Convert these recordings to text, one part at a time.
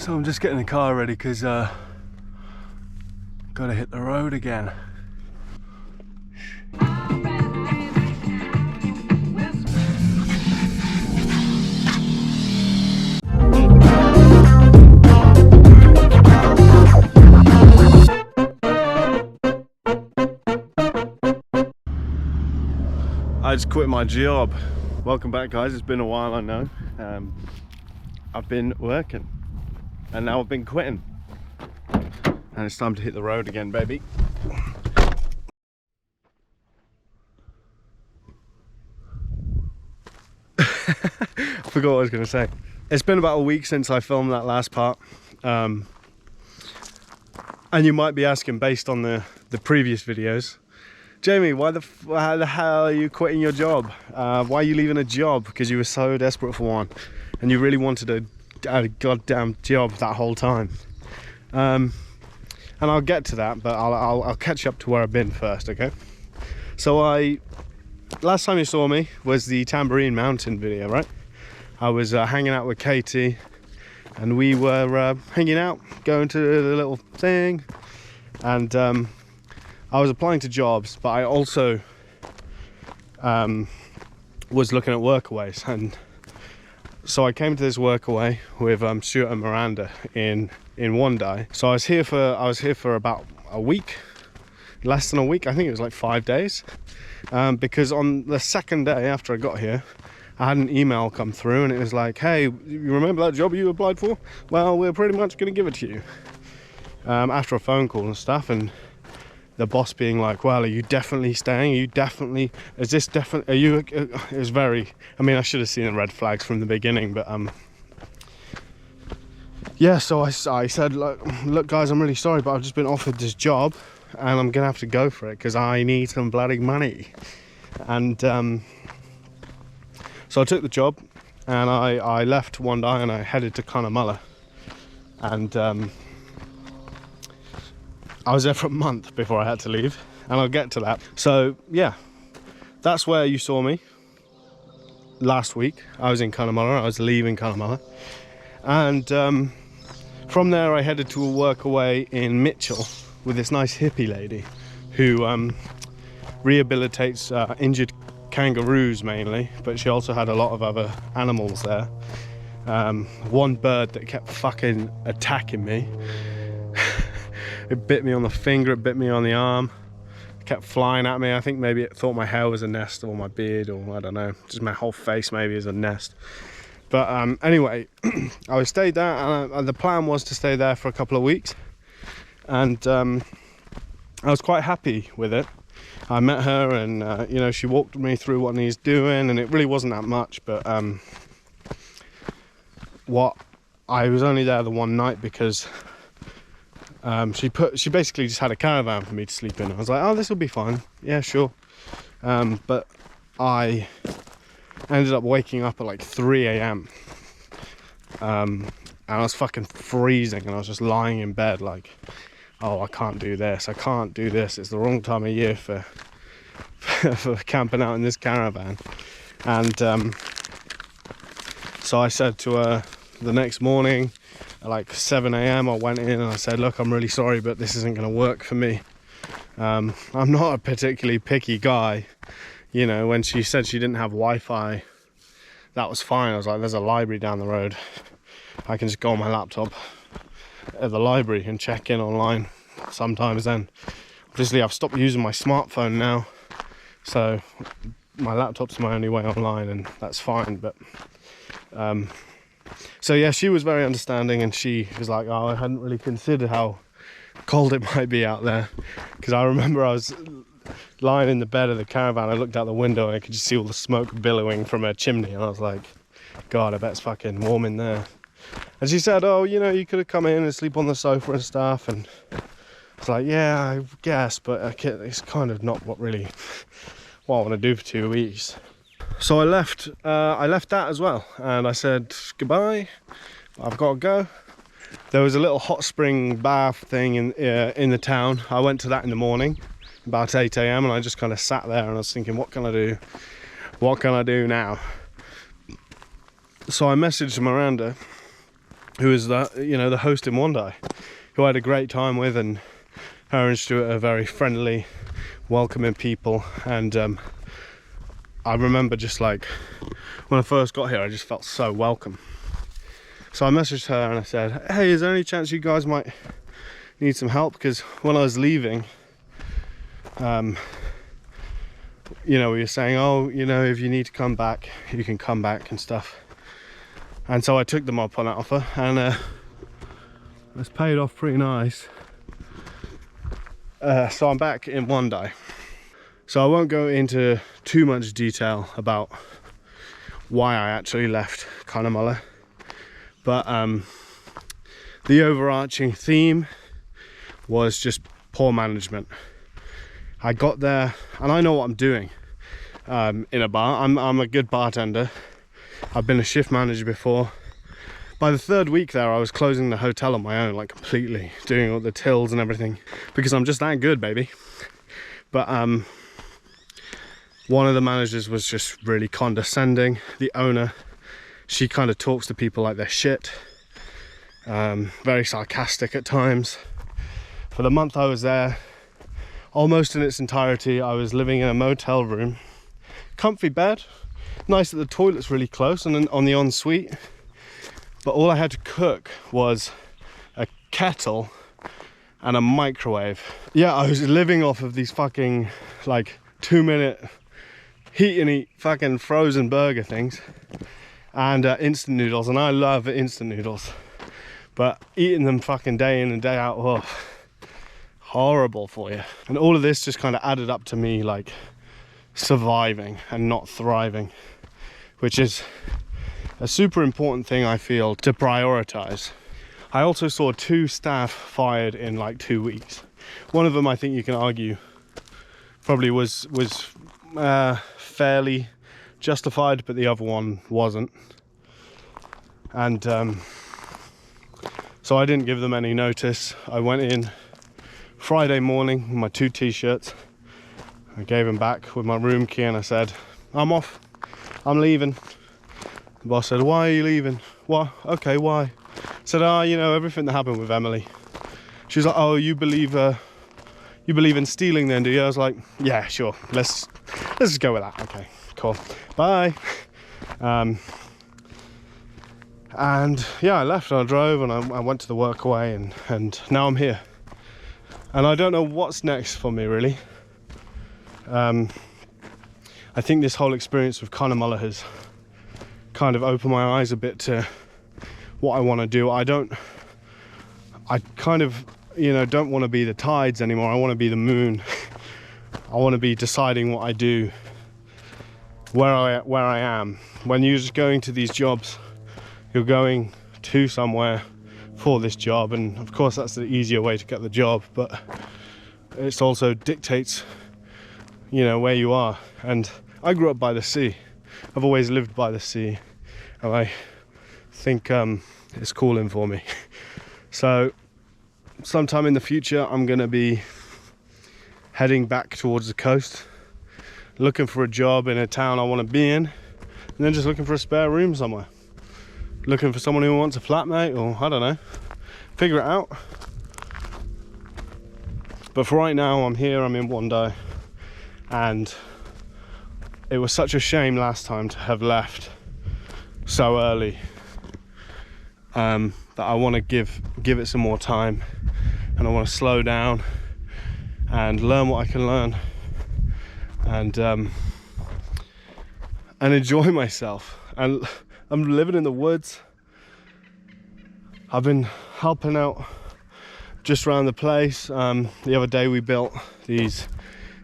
So I'm just getting the car ready because gotta hit the road again. I just quit my job. Welcome back, guys. It's been a while, I know. I've been working and now I've been quitting, and it's time to hit the road again, baby. I forgot what I was going to say. It's been about a week since I filmed that last part, and you might be asking, based on the previous videos, Jamie, how the hell are you quitting your job? Why are you leaving a job? Because you were so desperate for one and you really wanted a goddamn job that whole time. And I'll get to that, but I'll catch up to where I've been first, okay? So last time you saw me was the Tambourine Mountain video, right? I was hanging out with Katie, and we were hanging out, going to the little thing, and I was applying to jobs, but I also was looking at workaways, and so I came to this workaway with Stuart and Miranda in Wondai. So I was here for about a week, less than a week. I think it was like 5 days, because on the second day after I got here, I had an email come through, and it was like, hey, you remember that job you applied for? Well, we're pretty much going to give it to you. After a phone call and stuff, and the boss being like, well, are you definitely staying? Are you definitely, is this definitely, are you, it was very, I mean, I should have seen the red flags from the beginning, but yeah, so I said, look guys, I'm really sorry, but I've just been offered this job and I'm gonna have to go for it because I need some bloody money. And so I took the job, and I left one day and I headed to Connemara, and I was there for a month before I had to leave, and I'll get to that. So yeah, that's where you saw me last week. I was in Connemara, I was leaving Connemara, and from there I headed to a workaway in Mitchell with this nice hippie lady who rehabilitates injured kangaroos mainly, but she also had a lot of other animals there. One bird that kept fucking attacking me. It bit me on the finger, it bit me on the arm, it kept flying at me. I think maybe it thought my hair was a nest, or my beard, or I don't know, just my whole face maybe is a nest. But anyway, I stayed there, and the plan was to stay there for a couple of weeks, and I was quite happy with it. I met her, and you know, she walked me through what he's doing, and it really wasn't that much, but I was only there the one night because she basically just had a caravan for me to sleep in. I was like, oh, this will be fine, yeah, sure. But I ended up waking up at like 3 a.m. And I was fucking freezing, and I was just lying in bed like, oh, I can't do this, I can't do this, it's the wrong time of year for camping out in this caravan. And so I said to her the next morning at like 7 a.m. I went in and I said, look, I'm really sorry, but this isn't going to work for me. I'm not a particularly picky guy. You know, when she said she didn't have Wi-Fi, that was fine. I was like, there's a library down the road, I can just go on my laptop at the library and check in online sometimes. Then obviously I've stopped using my smartphone now, so my laptop's my only way online, and that's fine. But so yeah, she was very understanding, and she was like, oh, I hadn't really considered how cold it might be out there, because I remember I was lying in the bed of the caravan, I looked out the window and I could just see all the smoke billowing from a chimney, and I was like, God, I bet it's fucking warm in there. And she said, oh, you know, you could have come in and sleep on the sofa and stuff. And I was like, yeah, I guess, but it's kind of not what I want to do for 2 weeks. So I left that as well, and I said goodbye, I've got to go. There was a little hot spring bath thing in the town. I went to that in the morning about 8 a.m. and I just kind of sat there and I was thinking, what can I do? What can I do now? So I messaged Miranda who was the host in Wandai, who I had a great time with, and her and Stuart are very friendly, welcoming people. And I remember just like when I first got here, I just felt so welcome. So I messaged her and I said, hey, is there any chance you guys might need some help? Because when I was leaving, we were saying, oh, if you need to come back, you can come back and stuff. And so I took them up on that offer, and it's paid off pretty nice. So I'm back in Wandai. So I won't go into too much detail about why I actually left Cunnamulla, but the overarching theme was just poor management. I got there and I know what I'm doing in a bar. I'm a good bartender. I've been a shift manager before. By the third week there, I was closing the hotel on my own, like completely, doing all the tills and everything, because I'm just that good, baby. But one of the managers was just really condescending. The owner, she kind of talks to people like they're shit. Very sarcastic at times. For the month I was there, almost in its entirety, I was living in a motel room. Comfy bed, nice that the toilet's really close and on the ensuite. But all I had to cook was a kettle and a microwave. Yeah, I was living off of these fucking like 2-minute heat and eat fucking frozen burger things and instant noodles, and I love instant noodles, but eating them fucking day in and day out, oh, horrible for you. And all of this just kind of added up to me like surviving and not thriving, which is a super important thing I feel to prioritize. I also saw 2 staff fired in like 2 weeks. One of them, I think you can argue, probably was fairly justified, but the other one wasn't. And so I didn't give them any notice. I went in Friday morning with my 2 t-shirts. I gave them back with my room key and I said, I'm off, I'm leaving. The boss said, why are you leaving? What? Okay, why? I said, everything that happened with Emily. She's like, oh, you believe in stealing then, do you? I was like, yeah, sure. Let's just go with that. Okay, cool. Bye. And yeah, I left and I drove and I went to the work away and now I'm here. And I don't know what's next for me, really. I think this whole experience with Cunnamulla has kind of opened my eyes a bit to what I want to do. I kind of, don't want to be the tides anymore. I want to be the moon. I want to be deciding what I do, where I am. When you're just going to these jobs, you're going to somewhere for this job, and of course that's the easier way to get the job, but it also dictates, where you are. And I grew up by the sea. I've always lived by the sea, and I think it's calling for me. So sometime in the future I'm going to be heading back towards the coast, looking for a job in a town I want to be in, and then just looking for a spare room somewhere, looking for someone who wants a flatmate, or I don't know, figure it out. But for right now, I'm here, I'm in Wandai, and it was such a shame last time to have left so early, that I want to give it some more time, and I want to slow down and learn what I can learn, and enjoy myself. And I'm living in the woods. I've been helping out just around the place. The other day we built these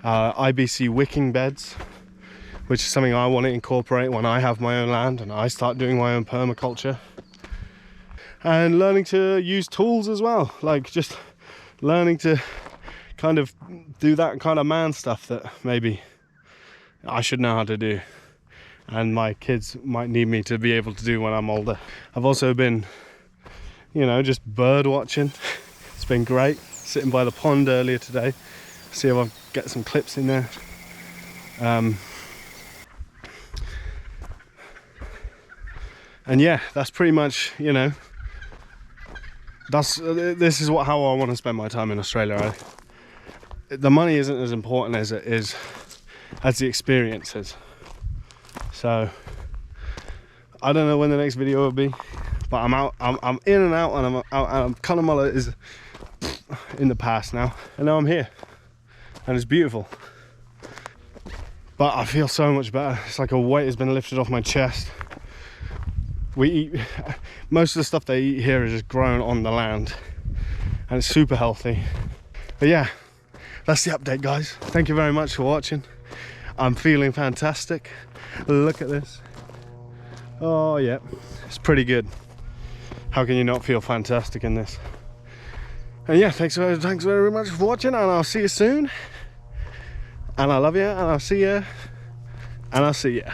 IBC wicking beds, which is something I want to incorporate when I have my own land and I start doing my own permaculture. And learning to use tools as well, like just learning to kind of do that kind of man stuff that maybe I should know how to do, and my kids might need me to be able to do when I'm older. I've also been, just bird watching. It's been great, sitting by the pond earlier today. See if I get some clips in there. And yeah, that's pretty much, this is how I want to spend my time in Australia. The money isn't as important as it is as the experiences. So I don't know when the next video will be, but I'm out. I'm in and out, and I'm out. And Cunnamulla is in the past now, and now I'm here, and it's beautiful. But I feel so much better. It's like a weight has been lifted off my chest. We eat, most of the stuff they eat here is just grown on the land, and it's super healthy. But yeah, that's the update, guys. Thank you very much for watching. I'm feeling fantastic. Look at this. Oh yeah, it's pretty good. How can you not feel fantastic in this? And yeah, thanks very much for watching, and I'll see you soon. And I love you, and I'll see you, and I'll see you.